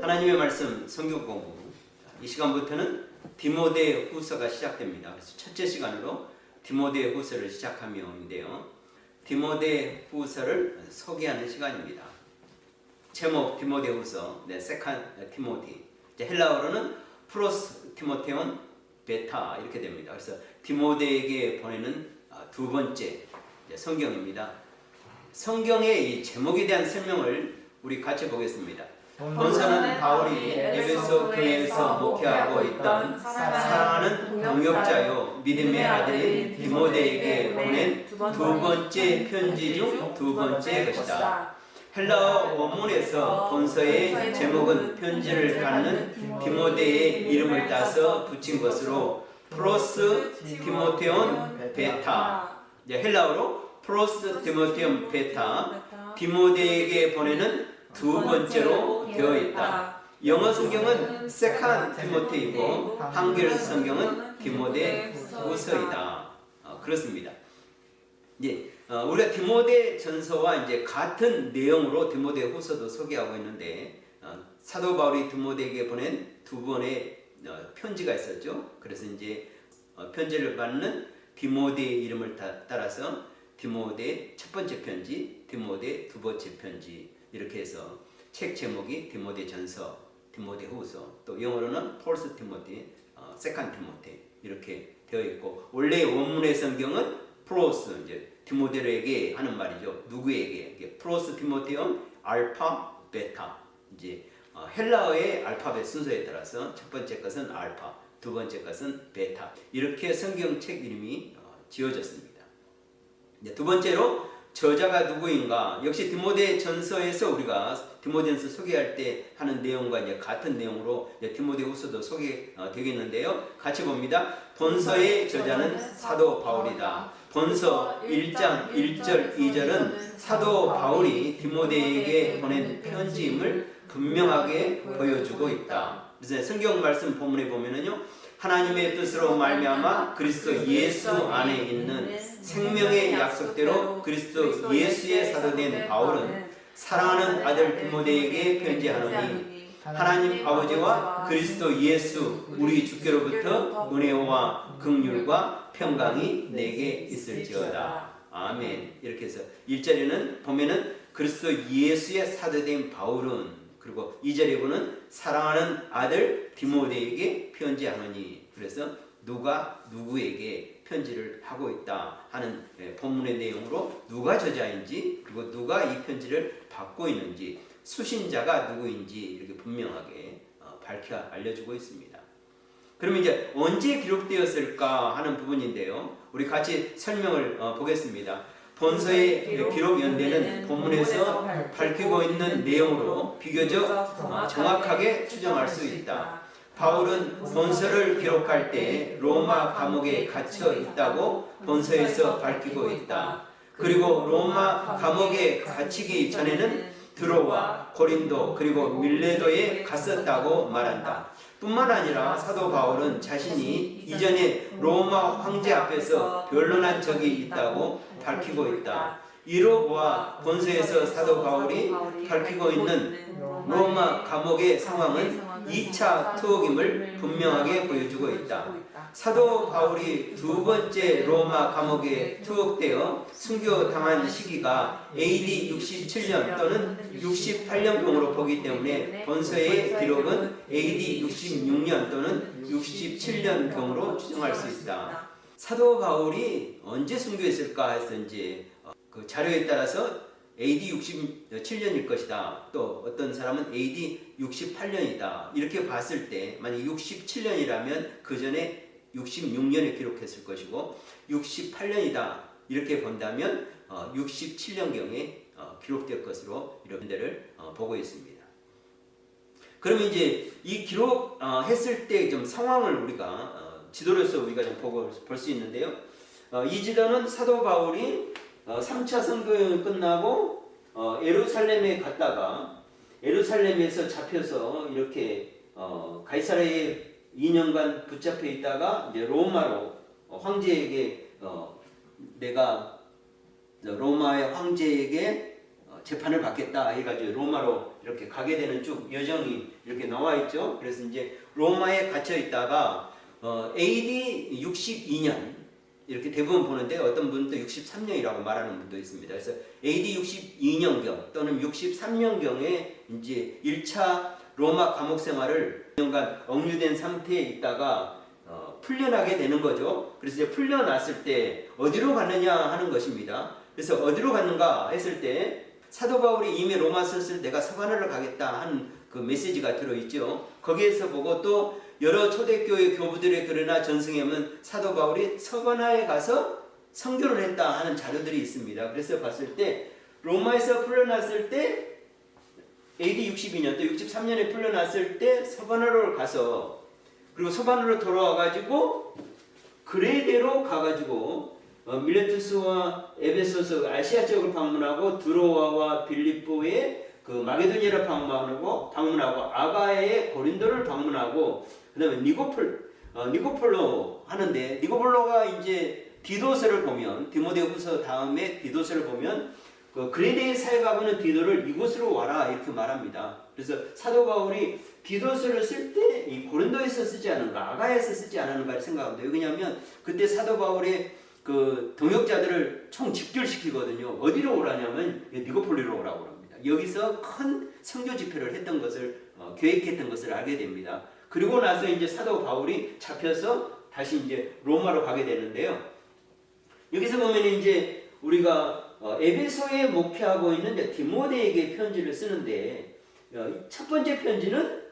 하나님의 말씀 성경 공부. 이 시간부터는 디모데 후서가 시작됩니다. 그래서 첫째 시간으로 디모데 후서를 시작하며 있는데요. 디모데 후서를 소개하는 시간입니다. 제목 디모데 후서, 세컨 티모티. 헬라어로는 프로스 티모테온 베타 이렇게 됩니다. 그래서 디모데에게 보내는 두 번째 성경입니다. 성경의 이 제목에 대한 설명을 우리 같이 보겠습니다. 본서는 바울이 에베소 교회에서 목회하고 있던 사랑하는 동역자요 믿음의 아들인 디모데에게 보낸 두 번째 편지 중 두 번째 것이다. 헬라어 원문에서 본서의 제목은 편지를 받는 디모데의 이름을 따서 붙인 것으로 프로스 티모테온 베타, 헬라어로 프로스 티모테온 베타, 디모데에게 보내는 두 번째로 되어 있다. 영어 성경은 세컨 티모테이고 한글 성경은 디모데 후서이다. 그렇습니다. 우리가 디모데 전서와 이제 같은 내용으로 디모데 후서도 소개하고 있는데 사도 바울이 디모데에게 보낸 두 번의 편지가 있었죠. 그래서 이제 편지를 받는 디모데의 이름을 따라서 디모데 첫 번째 편지, 디모데 두 번째 편지 이렇게 해서 책 제목이 디모데 전서, 디모데 후서, 또 영어로는 폴스 티모티, 세컨 티모티 이렇게 되어 있고 원래 원문의 성경은 프로스 이제 디모데에게 하는 말이죠. 누구에게? 프로스 티모테온 알파 베타. 이제 헬라어의 알파벳 순서에 따라서 첫 번째 것은 알파, 두 번째 것은 베타. 이렇게 성경책 이름이 지어졌습니다. 두 번째로 저자가 누구인가? 역시 디모데 전서에서 우리가 디모데전서 소개할 때 하는 내용과 이제 같은 내용으로 디모데 후서도 소개되겠는데요. 같이 봅니다. 본서의 저자는 사도 바울이다. 본서 1장 1절 2절은 사도 바울이 디모데에게 보낸 편지임을 분명하게 보여주고 있다. 그래서 성경 말씀 본문에 보면은요. 하나님의 뜻으로 말미암아 그리스도 예수 안에 있는 생명의 약속대로 그리스도 예수의 사도된 바울은 사랑하는 아들 디모데에게 편지하노니 하나님 아버지와 그리스도 예수 우리 주께로부터 은혜와 긍휼과 평강이 내게 있을지어다. 아멘. 이렇게 해서 1절에는 보면은 그리스도 예수의 사도된 바울은, 그리고 2절에 보는 사랑하는 아들 디모데에게 편지하노니, 그래서 누가 누구에게 편지를 하고 있다 하는 본문의 내용으로 누가 저자인지, 그리고 누가 이 편지를 받고 있는지, 수신자가 누구인지 이렇게 분명하게 밝혀 알려주고 있습니다. 그러면 이제 언제 기록되었을까 하는 부분인데요. 우리 같이 설명을 보겠습니다. 본서의 기록 연대는 본문에서 밝히고 있는 내용으로 비교적 정확하게 추정할 수 있다. 바울은 본서를 기록할 때 로마 감옥에 갇혀 있다고 본서에서 밝히고 있다. 그리고 로마 감옥에 갇히기 전에는 드로와 고린도 그리고 밀레도에 갔었다고 말한다. 뿐만 아니라 사도 바울은 자신이 이전에 로마 황제 앞에서 변론한 적이 있다고 밝히고 있다. 이로 보아 본서에서 사도 바울이 밝히고 있는 로마 감옥의 상황은 2차 투옥임을 분명하게 보여주고 있다. 사도 바울이 두 번째 로마 감옥에 투옥되어 순교당한 시기가 AD 67년 또는 68년경으로 보기 때문에 본서의 기록은 AD 66년 또는 67년경으로 추정할 수 있다. 사도 바울이 언제 순교했을까 했는지 그 자료에 따라서 AD 67년일 것이다. 또 어떤 사람은 AD 68년이다. 이렇게 봤을 때 만약 67년이라면 그 전에 66년에 기록했을 것이고 68년이다. 이렇게 본다면 67년경에 기록될 것으로 이런 데를 보고 있습니다. 그러면 이제 이 기록했을 때 좀 상황을 우리가 지도로서 우리가 좀 보고 볼 수 있는데요. 이 지도는 사도 바울이 3차 선교여행이 끝나고 예루살렘에 갔다가 예루살렘에서 잡혀서 이렇게 가이사랴에 2년간 붙잡혀 있다가 이제 로마로 황제에게 내가 로마의 황제에게 재판을 받겠다 해가지고 로마로 이렇게 가게 되는 쭉 여정이 이렇게 나와 있죠. 그래서 이제 로마에 갇혀 있다가 AD 62년 이렇게 대부분 보는데 어떤 분도 63년이라고 말하는 분도 있습니다. 그래서 AD 62년경 또는 63년경에 이제 1차 로마 감옥 생활을 2년간 억류된 상태에 있다가 풀려나게 되는 거죠. 그래서 이제 풀려났을 때 어디로 갔느냐 하는 것입니다. 그래서 어디로 갔는가 했을 때 사도 바울이 이미 로마 썼을 내가 서바나를 가겠다 하는 그 메시지가 들어있죠. 거기에서 보고 또 여러 초대교회 교부들의 글이나 전승에 보면 사도 바울이 서바나에 가서 선교를 했다 하는 자료들이 있습니다. 그래서 봤을 때 로마에서 풀려났을 때 AD 62년 또 63년에 풀려났을 때 서바나로 가서 그리고 서바나로 돌아와가지고 그레데로 가가지고 밀레투스와 에베소서 아시아 지역을 방문하고 드로아와 빌립보의 그 마게도니아를 방문하고 아가야의 고린도를 방문하고 그다음에 니고폴로 하는데 니고폴로가 이제 디도서를 보면 디모데후서 다음에 디도서를 보면 그 그레데에 사역하고는 디도를 이곳으로 와라 이렇게 말합니다. 그래서 사도 바울이 디도서를 쓸 때 이 고린도에서 쓰지 않은가 아가야에서 쓰지 않았는가 생각합니다. 왜냐하면 그때 사도 바울의 그 동역자들을 총 집결시키거든요. 어디로 오라냐면 니고폴리로 오라고 합니다. 여기서 큰 선교 집회를 했던 것을 계획했던 것을 알게 됩니다. 그리고 나서 이제 사도 바울이 잡혀서 다시 이제 로마로 가게 되는데요. 여기서 보면 이제 우리가 에베소에 목회하고 있는 디모데에게 편지를 쓰는데 첫 번째 편지는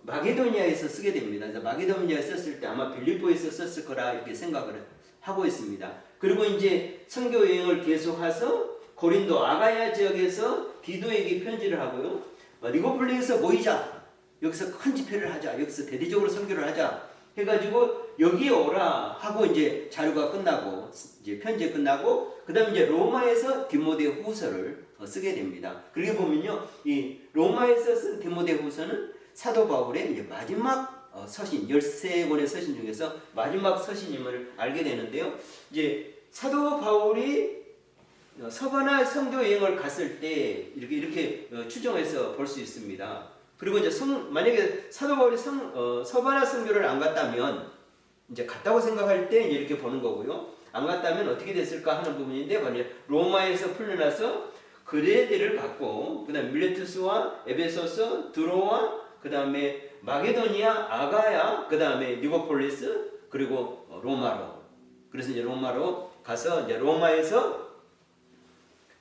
마게도니아에서 쓰게 됩니다. 그래서 마게도니아에 썼을 때 아마 빌립보에서 썼을 거라 이렇게 생각을 하고 있습니다. 그리고 이제 선교 여행을 계속해서 고린도 아가야 지역에서 디도에게 편지를 하고요. 니고폴리에서 모이자. 여기서 큰 집회를 하자. 여기서 대대적으로 선교를 하자. 해가지고 여기에 오라 하고 이제 자료가 끝나고 이제 편지 끝나고 그다음 이제 로마에서 디모데 후서를 쓰게 됩니다. 그리고 보면요, 이 로마에서 쓴 디모데 후서는 사도 바울의 이제 마지막 서신 13권의 서신 중에서 마지막 서신임을 알게 되는데요. 이제 사도 바울이 서바나 선교 여행을 갔을 때 이렇게 추정해서 볼 수 있습니다. 그리고 이제 만약에 사도 바울이 서바나 선교를 안 갔다면 이제 갔다고 생각할 때 이렇게 보는 거고요. 안 갔다면 어떻게 됐을까 하는 부분인데 만약 로마에서 풀려나서 그레데를 갔고 그다음 밀레투스와 에베소서, 드로아, 그다음에 마게도니아, 아가야, 그다음에 니고폴리스 그리고 로마로. 그래서 이제 로마로 가서 이제 로마에서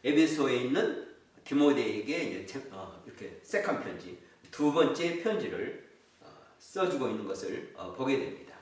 에베소에 있는 디모데에게 이제 이렇게 세컨 편지 두 번째 편지를 써주고 있는 것을 보게 됩니다.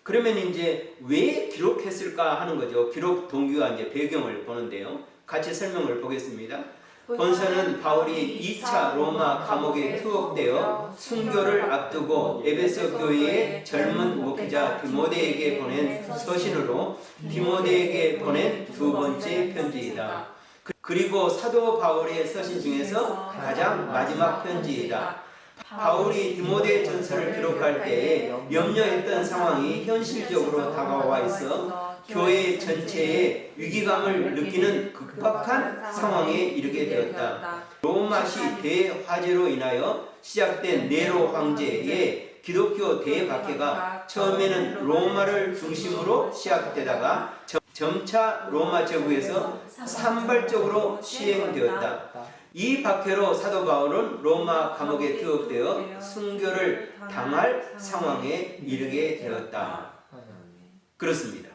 그러면 이제 왜 기록했을까 하는 거죠. 기록 동기와 이제 배경을 보는데요. 같이 설명을 보겠습니다. 본서는 바울이 2차 로마 감옥에 투옥되어 순교를 앞두고 에베소 교회의 젊은 목회자 디모데에게 보낸 서신으로 디모데에게 보낸 두 번째 편지이다. 그리고 사도 바울의 서신 중에서 가장 마지막 편지이다. 바울이 디모데 전서를 기록할 때에 염려했던 상황이 현실적으로 다가와 있어 교회 전체에 위기감을 느끼는 급박한 상황에 이르게 되었다. 로마시 대화재로 인하여 시작된 네로 황제의 기독교 대박해가 처음에는 로마를 중심으로 시작되다가 점차 로마 제국에서 산발적으로 시행되었다. 이 박해로 사도 바울은 로마 감옥에 투옥되어 순교를 당할 상황에 이르게 되었다. 그렇습니다.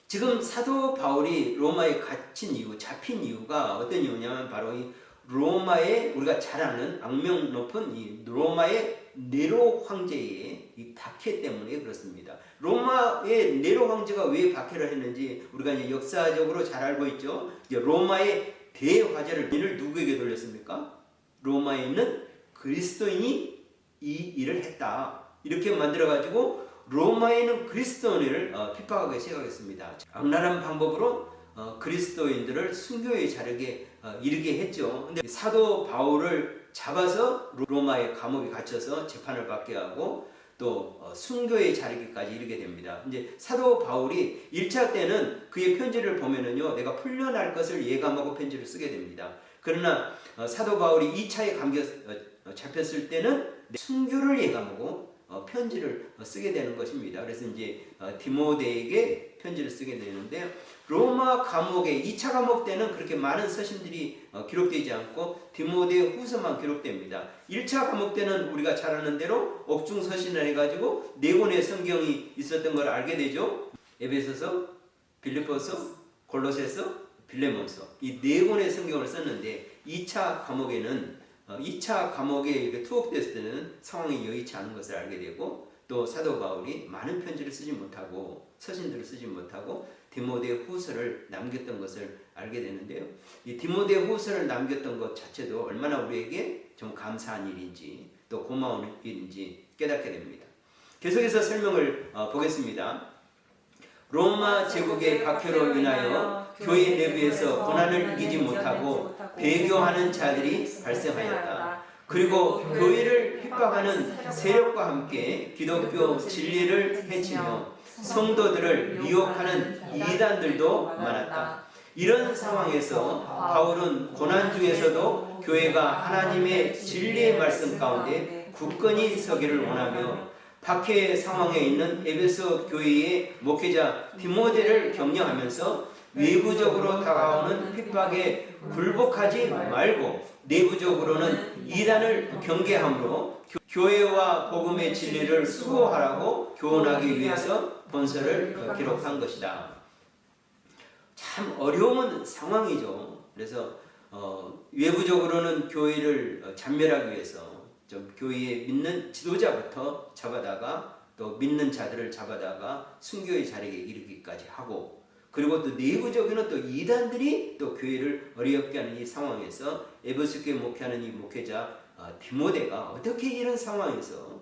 지금 사도 바울이 로마에 갇힌 이유, 잡힌 이유가 어떤 이유냐면 바로 이 로마의 우리가 잘 아는 악명 높은 이 로마의 네로 황제의 이 박해 때문에 그렇습니다. 로마의 네로 황제가 왜 박해를 했는지 우리가 이제 역사적으로 잘 알고 있죠. 이제 로마의 대화제를 일을 누구에게 돌렸습니까? 로마에 있는 그리스도인이 이 일을 했다. 이렇게 만들어가지고 로마에 있는 그리스도인을 핍박하기 시작했습니다. 악랄한 방법으로 그리스도인들을 순교의 자리에 이르게 했죠. 근데 사도 바울을 잡아서 로마의 감옥에 갇혀서 재판을 받게 하고 또 순교에 자리기까지 이르게 됩니다. 이제 사도 바울이 1차 때는 그의 편지를 보면은요, 내가 풀려날 것을 예감하고 편지를 쓰게 됩니다. 그러나 사도 바울이 2차에 잡혔을 때는 순교를 예감하고 편지를 쓰게 되는 것입니다. 그래서 이제 디모데에게 편지를 쓰게 되는데, 로마 감옥에 2차 감옥 때는 그렇게 많은 서신들이 기록되지 않고 디모데 후서만 기록됩니다. 1차 감옥 때는 우리가 잘 아는 대로 옥중 서신을 해가지고 4권의 성경이 있었던 걸 알게 되죠. 에베소서, 빌립보서, 골로새서, 빌레몬서, 이 4권의 성경을 썼는데 2차 감옥에 이렇게 투옥됐을 때는 상황이 여의치 않은 것을 알게 되고, 또 사도 바울이 많은 편지를 쓰지 못하고 서신들을 쓰지 못하고 디모데 후서를 남겼던 것을 알게 되는데요. 이 디모데 후서를 남겼던 것 자체도 얼마나 우리에게 좀 감사한 일인지 또 고마운 일인지 깨닫게 됩니다. 계속해서 설명을 보겠습니다. 로마 제국의 박해로 인하여 교회 내부에서 고난을 이기지 못하고 배교하는 자들이 발생하였다. 그리고 교회를 핍박하는 세력과 함께 기독교 진리를 해치며 성도들을 미혹하는 이단들도 많았다. 이런 상황에서 바울은 고난 중에서도 교회가 하나님의 진리의 말씀 가운데 굳건히 서기를 원하며 박해 상황에 있는 에베소 교회의 목회자 디모데를 격려하면서 외부적으로 다가오는 핍박에 굴복하지 말고 내부적으로는 이단을 경계함으로 교회와 복음의 진리를 수호하라고 교훈하기 위해서 본서를 기록한 것이다. 참 어려운 상황이죠. 그래서 외부적으로는 교회를 잔멸하기 위해서 좀 교회에 믿는 지도자부터 잡아다가 또 믿는 자들을 잡아다가 순교의 자리에 이르기까지 하고, 그리고 또 내부적으로는 또 이단들이 또 교회를 어렵게 하는 이 상황에서 에베소 교회 목회하는 이 목회자 디모데가 어떻게 이런 상황에서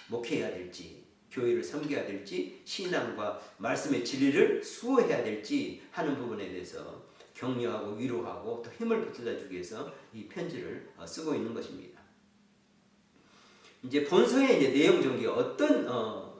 목회해야 될지, 교회를 섬겨야 될지, 신앙과 말씀의 진리를 수호해야 될지 하는 부분에 대해서 격려하고 위로하고 또 힘을 붙여다 주기 위해서 이 편지를 쓰고 있는 것입니다. 이제 본서의 이제 내용 전개 어떤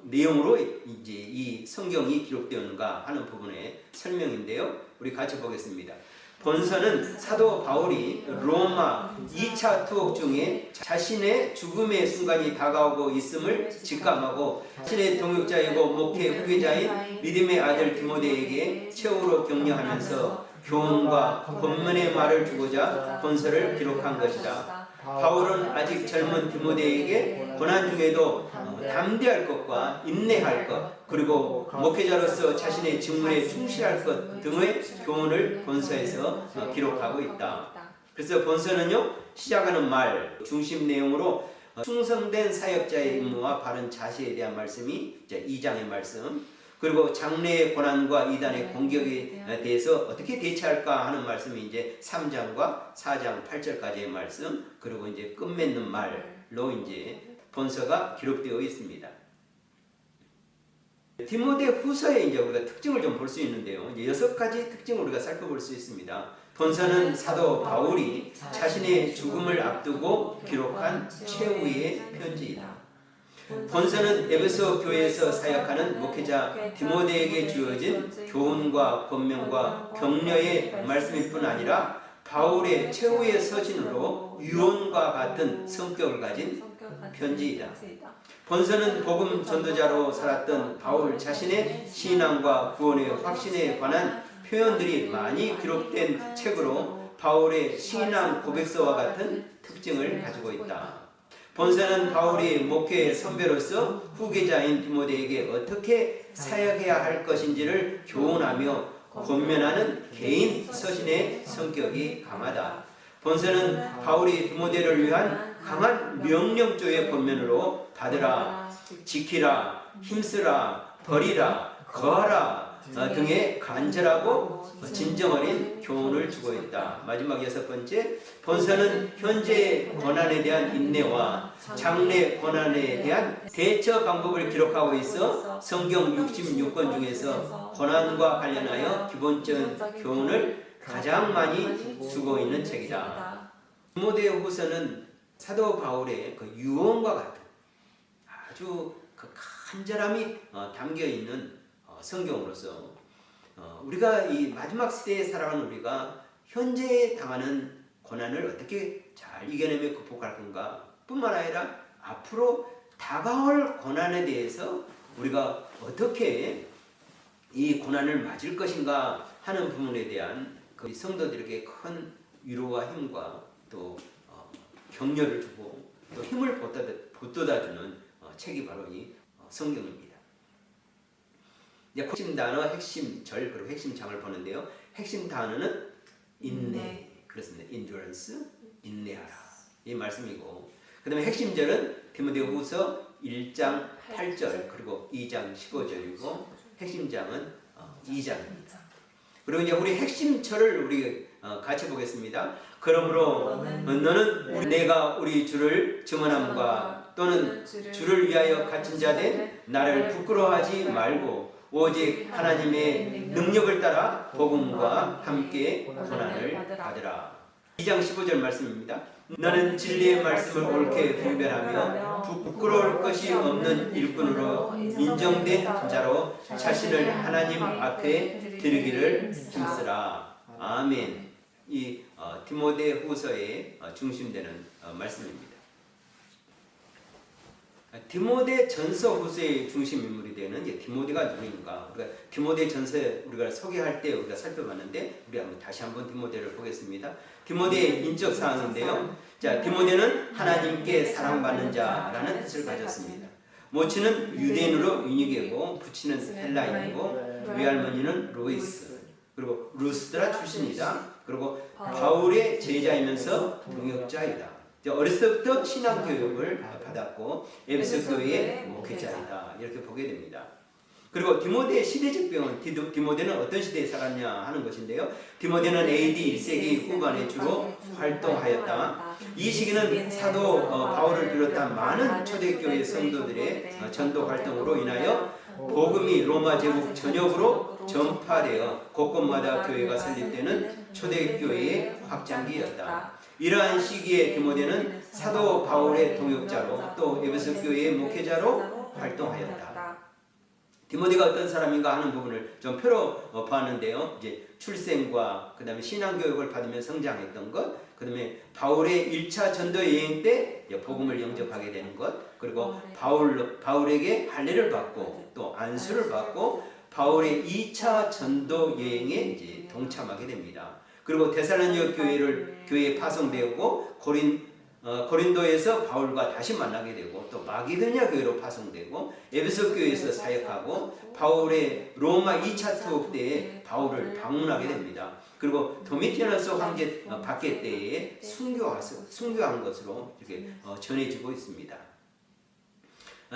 내용으로 이제 이 성경이 기록되었는가 하는 부분의 설명인데요. 우리 같이 보겠습니다. 본서는 사도 바울이 로마 2차 투옥 중에 자신의 죽음의 순간이 다가오고 있음을 직감하고 자신의 동역자이고 목회 후계자인 믿음의 아들 디모데에게 최후로 격려하면서 교훈과 권면의 말을 주고자 본서를 기록한 것이다. 바울은 아직 젊은 디모데에게 고난 중에도 담대할 것과 인내할 것, 그리고 목회자로서 자신의 직무에 충실할 것 등의 교훈을 본서에서 기록하고 있다. 그래서 본서는요, 시작하는 말 중심 내용으로 충성된 사역자의 임무와 바른 자세에 대한 말씀이 2장의 말씀, 그리고 장래의 고난과 이단의 공격에 대해서 어떻게 대처할까 하는 말씀이 이제 3장과 4장 8절까지의 말씀, 그리고 이제 끝맺는 말로 이제 본서가 기록되어 있습니다. 디모데 후서의 이제 우리가 특징을 좀 볼 수 있는데요. 이제 6가지 특징을 우리가 살펴볼 수 있습니다. 본서는 사도 바울이 자신의 죽음을 앞두고 기록한 최후의 편지이다. 본서는 에베소 교회에서 사역하는 목회자 디모데에게 주어진 교훈과 권면과 격려의 말씀일 뿐 아니라 바울의 최후의 서신으로 유언과 같은 성격을 가진 편지이다. 본서는 복음 전도자로 살았던 바울 자신의 신앙과 구원의 확신에 관한 표현들이 많이 기록된 책으로 바울의 신앙 고백서와 같은 특징을 가지고 있다. 본서는 바울이 목회 선배로서 후계자인 디모데에게 어떻게 사역해야 할 것인지를 교훈하며 권면하는 개인 서신의 성격이 강하다. 본서는 바울이 디모데를 위한 강한 명령조의 권면으로 받으라, 지키라, 힘쓰라, 버리라, 거하라 등의 간절하고 진정 어린 교훈을 주고 있다. 마지막 6번째, 본서는 현재의 고난에 대한 인내와 장래 고난에 대한 대처 방법을 기록하고 있어 성경 66권 중에서 고난과 관련하여 기본적인 교훈을 가장 많이 주고 있는 책이다. 디모데 후서는 사도 바울의 그 유언과 같은 아주 그 간절함이 담겨 있는 성경으로서 우리가 이 마지막 시대에 살아가는 우리가 현재 당하는 고난을 어떻게 잘 이겨내며 극복할 건가 뿐만 아니라 앞으로 다가올 고난에 대해서 우리가 어떻게 이 고난을 맞을 것인가 하는 부분에 대한 그 성도들에게 큰 위로와 힘과 또 격려를 주고 또 힘을 북돋아주는 책이 바로 이 성경입니다. 핵심 단어, 핵심 절, 그리고 핵심 장을 보는데요. 핵심 단어는 인내, 그렇습니다. endurance, 인내하라 이 말씀이고, 그 다음에 핵심 절은 디모데후서 1장 8절 그리고 2장 15절이고 핵심 장은 2장입니다. 그리고 이제 우리 핵심 절을 우리 같이 보겠습니다. 그러므로 너는 내가 우리 주를 증언함과 또는 주를 위하여 갇힌 자된 나를 부끄러워하지 말고 오직 하나님의 능력을 따라 복음과 함께 고난을 받으라. 2장 15절 말씀입니다. 너는 진리의 말씀을 옳게 분별하며 부끄러울 것이 없는 일꾼으로 인정된 자로 자신을 하나님 앞에 드리기를 힘쓰라. 아멘. 이 디모데후서의 중심되는 말씀입니다. 디모데전서 후서의 중심 인물이 되는 디모데가 누구인가? 우리가 디모데전서 우리가 소개할 때 우리가 살펴봤는데 우리 다시 한번 디모데를 보겠습니다. 디모데의 인적 사항인데요. 자, 디모데는 하나님께 사랑받는 자라는 뜻을 가졌습니다. 모친은 유대인으로 유니게고 부친은 헬라인이고 외할머니는 로이스 그리고 루스드라 출신이다. 그리고 바울의 제자이면서 동역자이다. 어렸을 때부터 신앙교육을 받았고 에베소 교회의 목회자이다. 이렇게 보게 됩니다. 그리고 디모데의 시대적 배경, 디모데는 어떤 시대에 살았냐 하는 것인데요. 디모데는 AD 1세기 후반에 주로 활동하였다. 이 시기는 사도 바울을 비롯한 많은 초대교회 성도들의 전도 활동으로 인하여 복음이 로마 제국 전역으로 전파되어 곳곳마다 교회가 설립되는 초대교회의 확장기였다. 이러한 시기에 디모데는 사도 바울의 동역자로 또 에베소 교회의 목회자로 활동하였다. 디모데가 어떤 사람인가 하는 부분을 좀 표로 봤는데요. 이제 출생과 그다음에 신앙 교육을 받으며 성장했던 것, 그다음에 바울의 1차 전도 여행 때 복음을 영접하게 되는 것, 그리고 바울에게 할례를 받고 또 안수를 받고 바울의 2차 전도 여행에 이제 동참하게 됩니다. 그리고 데살로니가 교회에 파송되고 고린도에서 바울과 다시 만나게 되고 또 마게도냐 교회로 파송되고 에베소 교회에서 사역하고 바울의 로마 2차 투옥 때에 바울을 방문하게 됩니다. 그리고 도미티아노스 황제 박해 때에 순교한 것으로 이렇게 전해지고 있습니다.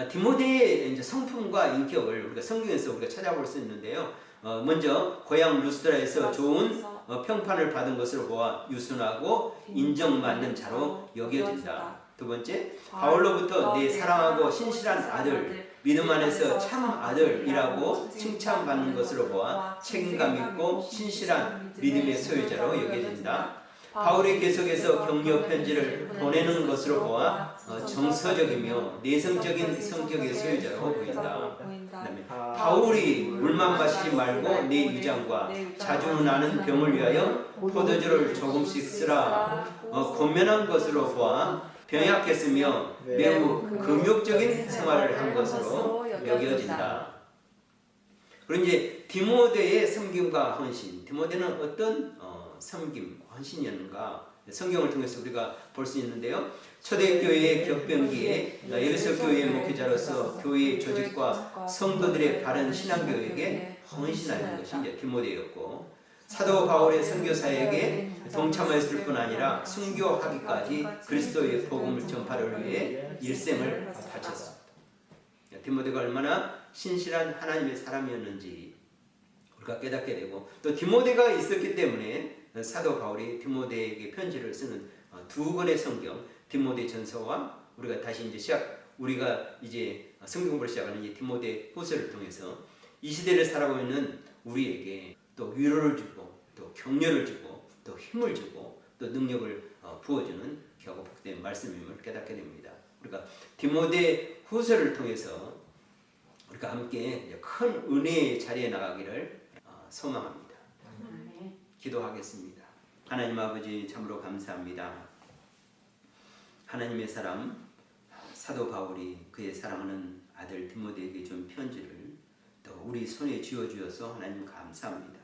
디모데의 이제 성품과 인격을 우리가 성경에서 우리가 찾아볼 수 있는데요. 먼저 고향 루스드라에서 좋은 평판을 받은 것으로 보아 유순하고 인정받는 자로 여겨진다. 두 번째, 바울로부터 내 사랑하고 신실한 아들, 믿음 안에서 참 아들이라고 칭찬받는 것으로 보아 책임감 있고 신실한 믿음의 소유자로 여겨진다. 바울이 계속해서 격려 편지를 보내는 것으로 보아 정서적이며 내성적인 성격의 소유자로 보인다. 그다음에 바울이 물만 마시지 말고 내 위장과 자주 나는 병을 위하여 포도주를 조금씩 쓰라 권면한 것으로 보아 병약했으며 매우 금욕적인 생활을 한 것으로 여겨진다. 그리고 이제 디모데의 섬김과 헌신. 디모데는 어떤 섬김, 헌신이었는가? 성경을 통해서 우리가 볼 수 있는데요. 초대교회의 격변기에 에베소 교회의 목회자로서 교회의 조직과 성도들의 바른 신앙교육에 헌신하는 것이 이제 디모데였고, 사도 바울의 선교 사역에 동참했을 뿐 아니라 순교하기까지 그리스도의 복음을 전파를 위해 일생을 바쳤습니다. 디모데가 얼마나 신실한 하나님의 사람이었는지 우리가 깨닫게 되고, 또 디모데가 있었기 때문에 사도 바울이 디모데에게 편지를 쓰는 두 권의 성경, 디모데전서와 우리가 다시 우리가 이제 성경 공부를 시작하는 이 디모데후서를 통해서 이 시대를 살아가고 있는 우리에게 또 위로를 주고 또 격려를 주고 또 힘을 주고 또 능력을 부어주는 겨우 복된 말씀임을 깨닫게 됩니다. 우리가 디모데 후서를 통해서 우리가 함께 큰 은혜의 자리에 나가기를 소망합니다. 기도하겠습니다. 하나님 아버지 참으로 감사합니다. 하나님의 사람 사도 바울이 그의 사랑하는 아들 디모데에게 준 편지를 또 우리 손에 쥐어주어서 하나님 감사합니다.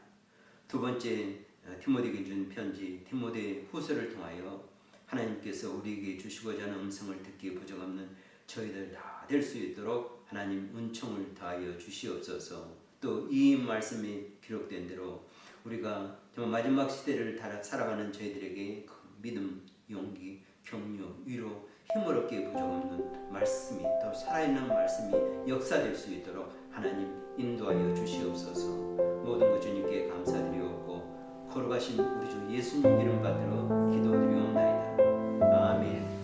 두 번째 디모데에게 준 편지 디모데 후서를 통하여 하나님께서 우리에게 주시고자 하는 음성을 듣기에 부족없는 저희들 다 될 수 있도록 하나님 은총을 다하여 주시옵소서. 또 이 말씀이 기록된 대로 우리가 정말 마지막 시대를 살아가는 저희들에게 믿음, 용기, 격려, 위로, 힘을 얻기에 부족없는 말씀이 또 살아있는 말씀이 역사될 수 있도록 하나님 인도하여 주시옵소서. 모든 것 주님께 감사드리옵고 거룩하신 우리 주 예수님 이름 받들어 기도드리옵나이다. 아멘.